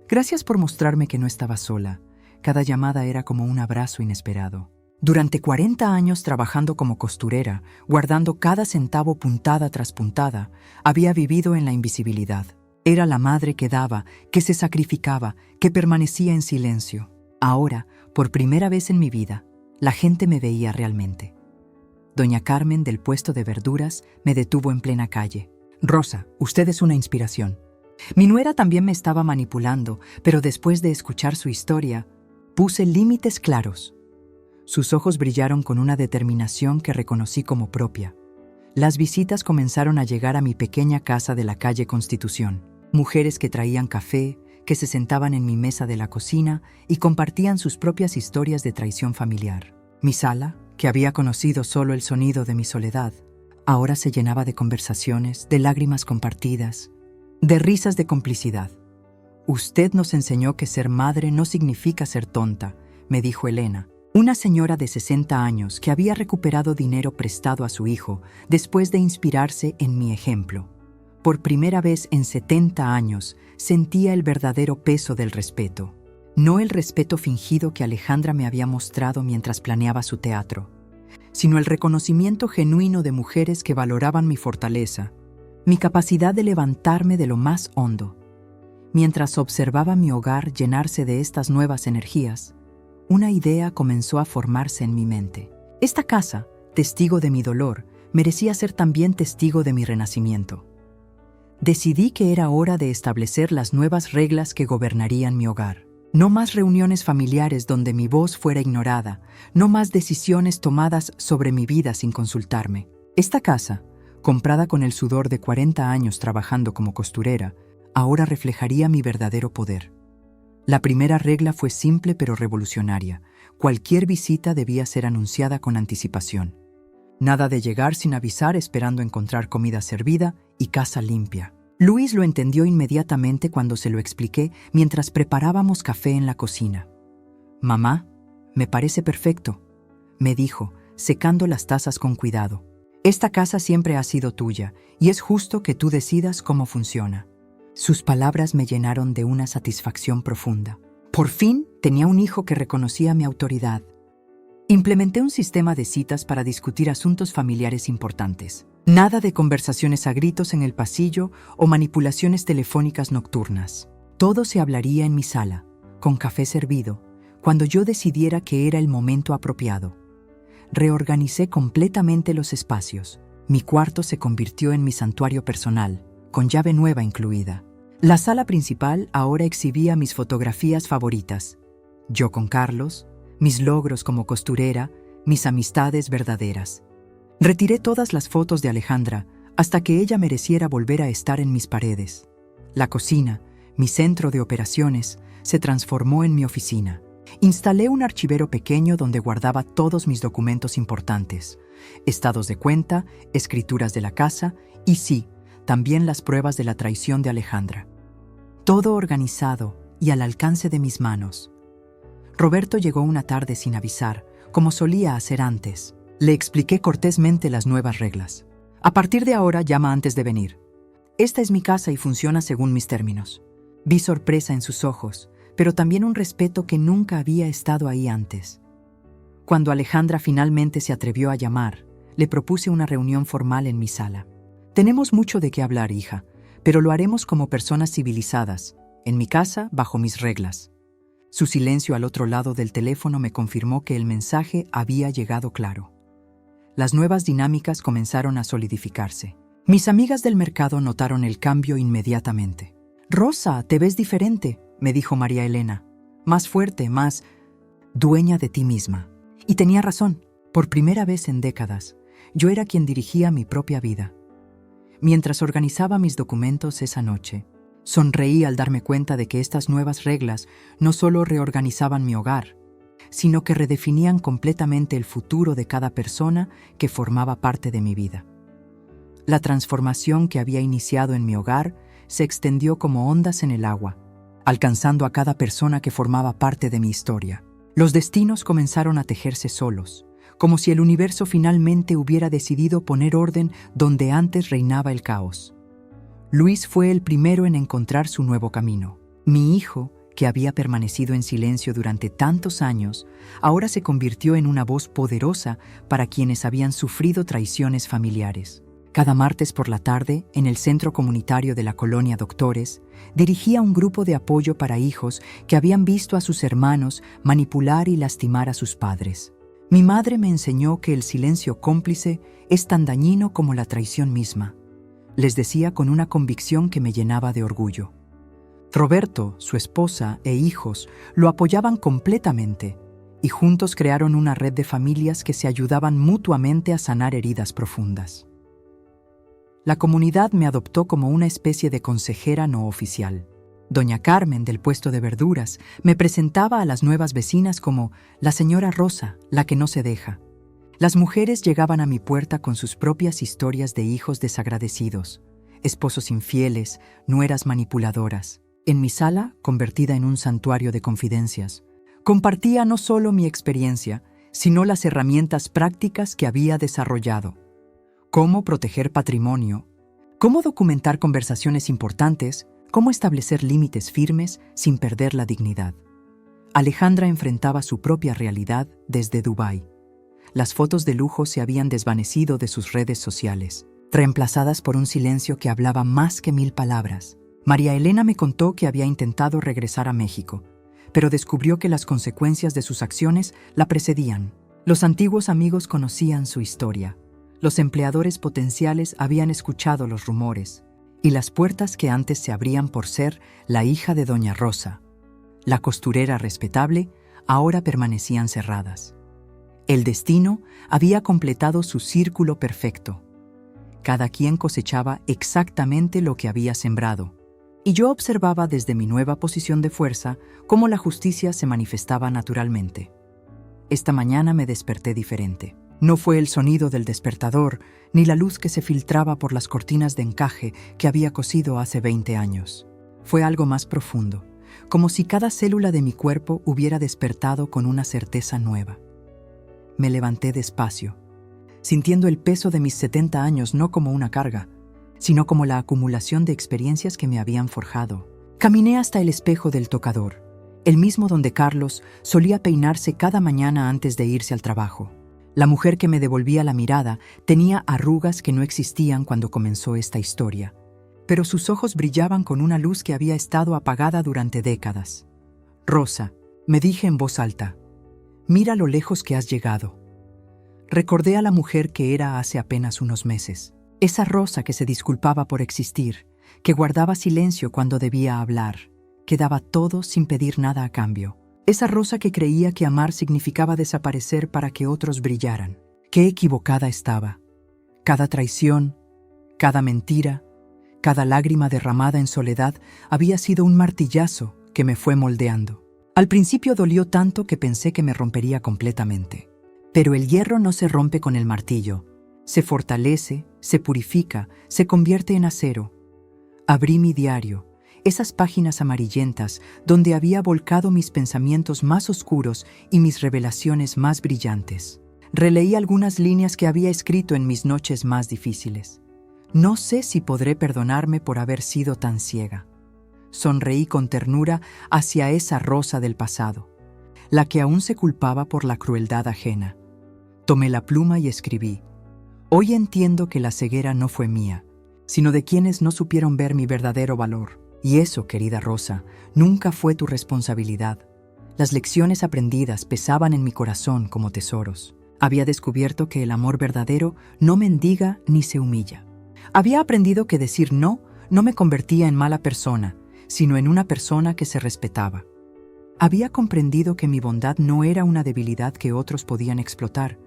Gracias por mostrarme que no estaba sola». Cada llamada era como un abrazo inesperado. Durante 40 años trabajando como costurera, guardando cada centavo puntada tras puntada, había vivido en la invisibilidad. Era la madre que daba, que se sacrificaba, que permanecía en silencio. Ahora, por primera vez en mi vida, la gente me veía realmente. Doña Carmen, del puesto de verduras, me detuvo en plena calle. «Rosa, usted es una inspiración». Mi nuera también me estaba manipulando, pero después de escuchar su historia, puse límites claros. Sus ojos brillaron con una determinación que reconocí como propia. Las visitas comenzaron a llegar a mi pequeña casa de la calle Constitución. Mujeres que traían café, que se sentaban en mi mesa de la cocina y compartían sus propias historias de traición familiar. Mi sala, que había conocido solo el sonido de mi soledad, ahora se llenaba de conversaciones, de lágrimas compartidas, de risas de complicidad. «Usted nos enseñó que ser madre no significa ser tonta», me dijo Elena, una señora de 60 años que había recuperado dinero prestado a su hijo después de inspirarse en mi ejemplo. Por primera vez en 70 años sentía el verdadero peso del respeto. No el respeto fingido que Alejandra me había mostrado mientras planeaba su teatro, sino el reconocimiento genuino de mujeres que valoraban mi fortaleza, mi capacidad de levantarme de lo más hondo. Mientras observaba mi hogar llenarse de estas nuevas energías, una idea comenzó a formarse en mi mente. Esta casa, testigo de mi dolor, merecía ser también testigo de mi renacimiento. Decidí que era hora de establecer las nuevas reglas que gobernarían mi hogar. No más reuniones familiares donde mi voz fuera ignorada, no más decisiones tomadas sobre mi vida sin consultarme. Esta casa, comprada con el sudor de 40 años trabajando como costurera, ahora reflejaría mi verdadero poder. La primera regla fue simple pero revolucionaria. Cualquier visita debía ser anunciada con anticipación. Nada de llegar sin avisar esperando encontrar comida servida y casa limpia. Luis lo entendió inmediatamente cuando se lo expliqué mientras preparábamos café en la cocina. «Mamá, me parece perfecto», me dijo, secando las tazas con cuidado. «Esta casa siempre ha sido tuya y es justo que tú decidas cómo funciona». Sus palabras me llenaron de una satisfacción profunda. Por fin tenía un hijo que reconocía mi autoridad. Implementé un sistema de citas para discutir asuntos familiares importantes. Nada de conversaciones a gritos en el pasillo o manipulaciones telefónicas nocturnas. Todo se hablaría en mi sala, con café servido, cuando yo decidiera que era el momento apropiado. Reorganicé completamente los espacios. Mi cuarto se convirtió en mi santuario personal, con llave nueva incluida. La sala principal ahora exhibía mis fotografías favoritas. Yo con Carlos, mis logros como costurera, mis amistades verdaderas. Retiré todas las fotos de Alejandra hasta que ella mereciera volver a estar en mis paredes. La cocina, mi centro de operaciones, se transformó en mi oficina. Instalé un archivero pequeño donde guardaba todos mis documentos importantes, estados de cuenta, escrituras de la casa y sí, también las pruebas de la traición de Alejandra. Todo organizado y al alcance de mis manos. Roberto llegó una tarde sin avisar, como solía hacer antes. Le expliqué cortésmente las nuevas reglas. «A partir de ahora llama antes de venir. Esta es mi casa y funciona según mis términos». Vi sorpresa en sus ojos, pero también un respeto que nunca había estado ahí antes. Cuando Alejandra finalmente se atrevió a llamar, le propuse una reunión formal en mi sala. «Tenemos mucho de qué hablar, hija, pero lo haremos como personas civilizadas, en mi casa, bajo mis reglas». Su silencio al otro lado del teléfono me confirmó que el mensaje había llegado claro. Las nuevas dinámicas comenzaron a solidificarse. Mis amigas del mercado notaron el cambio inmediatamente. «Rosa, te ves diferente», me dijo María Elena. «Más fuerte, más dueña de ti misma». Y tenía razón. Por primera vez en décadas, yo era quien dirigía mi propia vida. Mientras organizaba mis documentos esa noche, sonreí al darme cuenta de que estas nuevas reglas no solo reorganizaban mi hogar, sino que redefinían completamente el futuro de cada persona que formaba parte de mi vida. La transformación que había iniciado en mi hogar se extendió como ondas en el agua, alcanzando a cada persona que formaba parte de mi historia. Los destinos comenzaron a tejerse solos, como si el universo finalmente hubiera decidido poner orden donde antes reinaba el caos. Luis fue el primero en encontrar su nuevo camino. Mi hijo, que había permanecido en silencio durante tantos años, ahora se convirtió en una voz poderosa para quienes habían sufrido traiciones familiares. Cada martes por la tarde, en el centro comunitario de la colonia Doctores, dirigía un grupo de apoyo para hijos que habían visto a sus hermanos manipular y lastimar a sus padres. Mi madre me enseñó que el silencio cómplice es tan dañino como la traición misma. Les decía con una convicción que me llenaba de orgullo. Roberto, su esposa e hijos lo apoyaban completamente y juntos crearon una red de familias que se ayudaban mutuamente a sanar heridas profundas. La comunidad me adoptó como una especie de consejera no oficial. Doña Carmen, del puesto de verduras, me presentaba a las nuevas vecinas como la señora Rosa, la que no se deja. Las mujeres llegaban a mi puerta con sus propias historias de hijos desagradecidos, esposos infieles, nueras manipuladoras. En mi sala, convertida en un santuario de confidencias, compartía no solo mi experiencia, sino las herramientas prácticas que había desarrollado. Cómo proteger patrimonio, cómo documentar conversaciones importantes, cómo establecer límites firmes sin perder la dignidad. Alejandra enfrentaba su propia realidad desde Dubái. Las fotos de lujo se habían desvanecido de sus redes sociales, reemplazadas por un silencio que hablaba más que 1000 palabras. María Elena me contó que había intentado regresar a México, pero descubrió que las consecuencias de sus acciones la precedían. Los antiguos amigos conocían su historia. Los empleadores potenciales habían escuchado los rumores, y las puertas que antes se abrían por ser la hija de Doña Rosa, la costurera respetable, ahora permanecían cerradas. El destino había completado su círculo perfecto. Cada quien cosechaba exactamente lo que había sembrado, y yo observaba desde mi nueva posición de fuerza cómo la justicia se manifestaba naturalmente. Esta mañana me desperté diferente. No fue el sonido del despertador, ni la luz que se filtraba por las cortinas de encaje que había cosido hace 20 años. Fue algo más profundo, como si cada célula de mi cuerpo hubiera despertado con una certeza nueva. Me levanté despacio, sintiendo el peso de mis 70 años no como una carga, sino como la acumulación de experiencias que me habían forjado. Caminé hasta el espejo del tocador, el mismo donde Carlos solía peinarse cada mañana antes de irse al trabajo. La mujer que me devolvía la mirada tenía arrugas que no existían cuando comenzó esta historia, pero sus ojos brillaban con una luz que había estado apagada durante décadas. «Rosa», me dije en voz alta, «mira lo lejos que has llegado». Recordé a la mujer que era hace apenas unos meses. Esa Rosa que se disculpaba por existir, que guardaba silencio cuando debía hablar, que daba todo sin pedir nada a cambio. Esa Rosa que creía que amar significaba desaparecer para que otros brillaran. Qué equivocada estaba. Cada traición, cada mentira, cada lágrima derramada en soledad había sido un martillazo que me fue moldeando. Al principio dolió tanto que pensé que me rompería completamente. Pero el hierro no se rompe con el martillo. Se fortalece, se purifica, se convierte en acero. Abrí mi diario, esas páginas amarillentas donde había volcado mis pensamientos más oscuros y mis revelaciones más brillantes. Releí algunas líneas que había escrito en mis noches más difíciles. No sé si podré perdonarme por haber sido tan ciega. Sonreí con ternura hacia esa Rosa del pasado, la que aún se culpaba por la crueldad ajena. Tomé la pluma y escribí: «Hoy entiendo que la ceguera no fue mía, sino de quienes no supieron ver mi verdadero valor. Y eso, querida Rosa, nunca fue tu responsabilidad. Las lecciones aprendidas pesaban en mi corazón como tesoros. Había descubierto que el amor verdadero no mendiga ni se humilla. Había aprendido que decir no me convertía en mala persona, sino en una persona que se respetaba. Había comprendido que mi bondad no era una debilidad que otros podían explotar,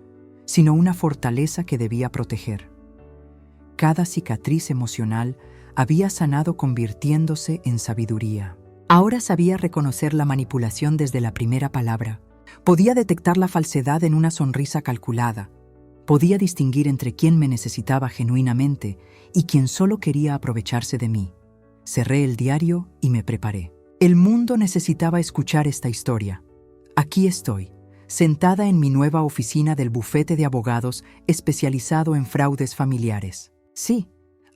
sino una fortaleza que debía proteger. Cada cicatriz emocional había sanado convirtiéndose en sabiduría. Ahora sabía reconocer la manipulación desde la primera palabra. Podía detectar la falsedad en una sonrisa calculada. Podía distinguir entre quien me necesitaba genuinamente y quien solo quería aprovecharse de mí. Cerré el diario y me preparé. El mundo necesitaba escuchar esta historia. Aquí estoy, sentada en mi nueva oficina del bufete de abogados especializado en fraudes familiares. Sí,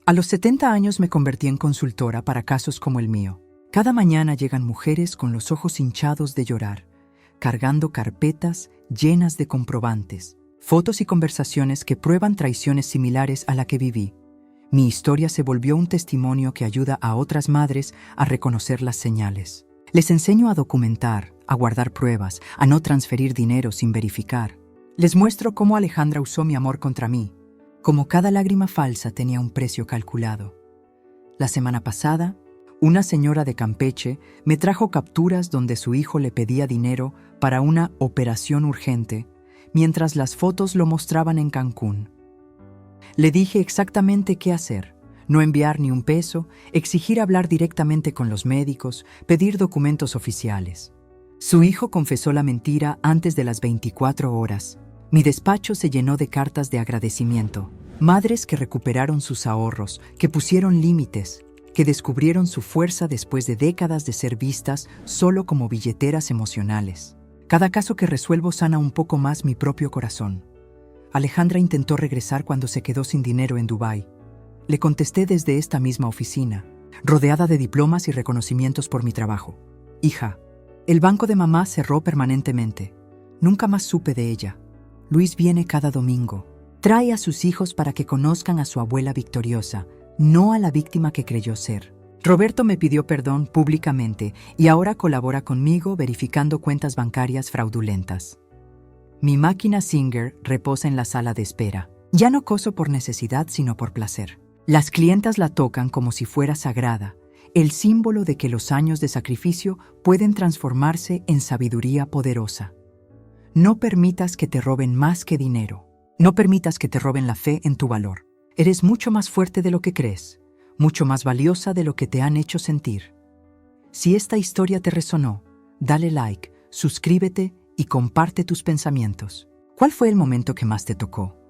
a los 70 años me convertí en consultora para casos como el mío. Cada mañana llegan mujeres con los ojos hinchados de llorar, cargando carpetas llenas de comprobantes, fotos y conversaciones que prueban traiciones similares a la que viví. Mi historia se volvió un testimonio que ayuda a otras madres a reconocer las señales. Les enseño a documentar, a guardar pruebas, a no transferir dinero sin verificar. Les muestro cómo Alejandra usó mi amor contra mí, como cada lágrima falsa tenía un precio calculado. La semana pasada, una señora de Campeche me trajo capturas donde su hijo le pedía dinero para una operación urgente, mientras las fotos lo mostraban en Cancún. Le dije exactamente qué hacer. No enviar ni un peso, exigir hablar directamente con los médicos, pedir documentos oficiales. Su hijo confesó la mentira antes de las 24 horas. Mi despacho se llenó de cartas de agradecimiento. Madres que recuperaron sus ahorros, que pusieron límites, que descubrieron su fuerza después de décadas de ser vistas solo como billeteras emocionales. Cada caso que resuelvo sana un poco más mi propio corazón. Alejandra intentó regresar cuando se quedó sin dinero en Dubái. Le contesté desde esta misma oficina, rodeada de diplomas y reconocimientos por mi trabajo. Hija, el banco de mamá cerró permanentemente. Nunca más supe de ella. Luis viene cada domingo. Trae a sus hijos para que conozcan a su abuela victoriosa, no a la víctima que creyó ser. Roberto me pidió perdón públicamente y ahora colabora conmigo verificando cuentas bancarias fraudulentas. Mi máquina Singer reposa en la sala de espera. Ya no coso por necesidad, sino por placer. Las clientas la tocan como si fuera sagrada, el símbolo de que los años de sacrificio pueden transformarse en sabiduría poderosa. No permitas que te roben más que dinero. No permitas que te roben la fe en tu valor. Eres mucho más fuerte de lo que crees, mucho más valiosa de lo que te han hecho sentir. Si esta historia te resonó, dale like, suscríbete y comparte tus pensamientos. ¿Cuál fue el momento que más te tocó?